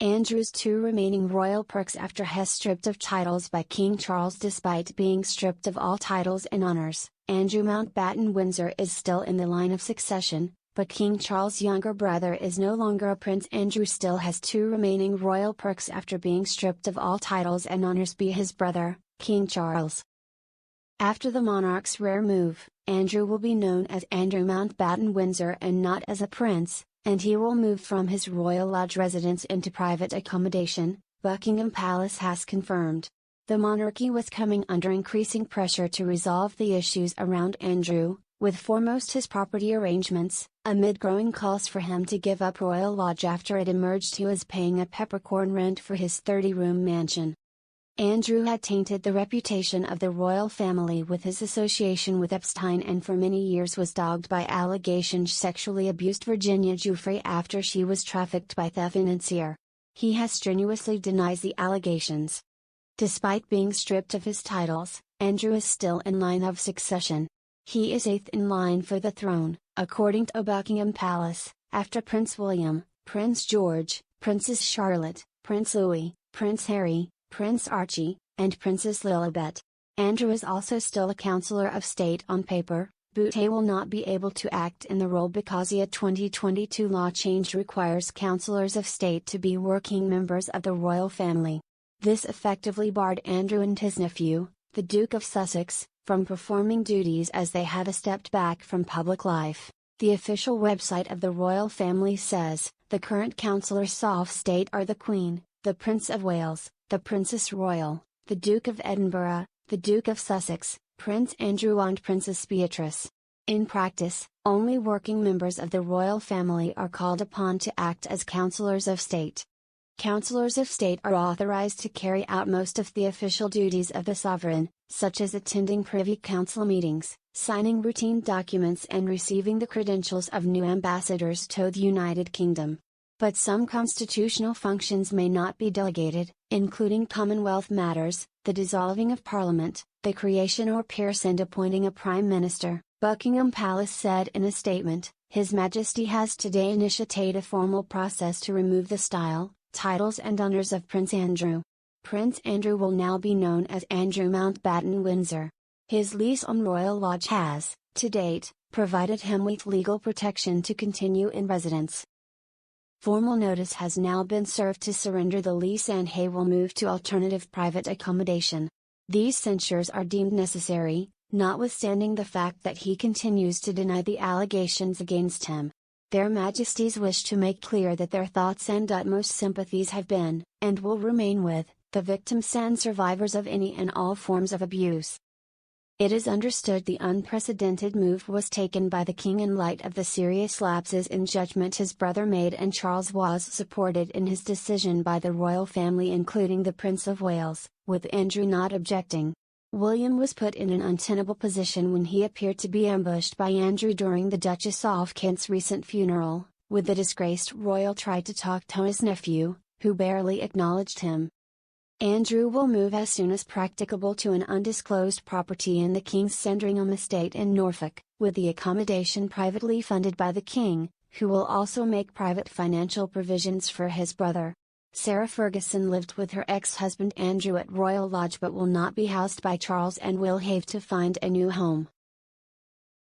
Andrew's two remaining royal perks after his stripped of titles by King Charles. Despite being stripped of all titles and honors, Andrew Mountbatten Windsor is still in the line of succession, but King Charles' younger brother is no longer a prince. Andrew still has two remaining royal perks after being stripped of all titles and honors by his brother, King Charles. After the monarch's rare move, Andrew will be known as Andrew Mountbatten Windsor and not as a prince, and he will move from his Royal Lodge residence into private accommodation, Buckingham Palace has confirmed. The monarchy was coming under increasing pressure to resolve the issues around Andrew, with foremost his property arrangements, amid growing calls for him to give up Royal Lodge after it emerged he was paying a peppercorn rent for his 30-room mansion. Andrew had tainted the reputation of the royal family with his association with Epstein and for many years was dogged by allegations sexually abused Virginia Giuffre after she was trafficked by the financier. He has strenuously denied the allegations. Despite being stripped of his titles, Andrew is still in line of succession. He is eighth in line for the throne, according to Buckingham Palace, after Prince William, Prince George, Princess Charlotte, Prince Louis, Prince Harry, Prince Archie, and Princess Lilibet. Andrew is also still a Counselor of State on paper, but he will not be able to act in the role because a 2022 law change requires Counselors of State to be working members of the royal family. This effectively barred Andrew and his nephew, the Duke of Sussex, from performing duties as they had stepped back from public life. The official website of the royal family says, the current Councillors of State are the Queen, the Prince of Wales, the Princess Royal, the Duke of Edinburgh, the Duke of Sussex, Prince Andrew and Princess Beatrice. In practice, only working members of the royal family are called upon to act as Councillors of State. Councillors of State are authorized to carry out most of the official duties of the sovereign, such as attending Privy Council meetings, signing routine documents and receiving the credentials of new ambassadors to the United Kingdom. But some constitutional functions may not be delegated, including Commonwealth matters, the dissolving of Parliament, the creation or peers and appointing a Prime Minister. Buckingham Palace said in a statement, His Majesty has today initiated a formal process to remove the style, titles and honours of Prince Andrew. Prince Andrew will now be known as Andrew Mountbatten Windsor. His lease on Royal Lodge has, to date, provided him with legal protection to continue in residence. Formal notice has now been served to surrender the lease and he will move to alternative private accommodation. These censures are deemed necessary, notwithstanding the fact that he continues to deny the allegations against him. Their Majesties wish to make clear that their thoughts and utmost sympathies have been, and will remain with, the victims and survivors of any and all forms of abuse. It is understood the unprecedented move was taken by the King in light of the serious lapses in judgment his brother made, and Charles was supported in his decision by the royal family including the Prince of Wales, with Andrew not objecting. William was put in an untenable position when he appeared to be ambushed by Andrew during the Duchess of Kent's recent funeral, with the disgraced royal tried to talk to his nephew, who barely acknowledged him. Andrew will move as soon as practicable to an undisclosed property in the King's Sandringham estate in Norfolk, with the accommodation privately funded by the King, who will also make private financial provisions for his brother. Sarah Ferguson lived with her ex-husband Andrew at Royal Lodge but will not be housed by Charles and will have to find a new home.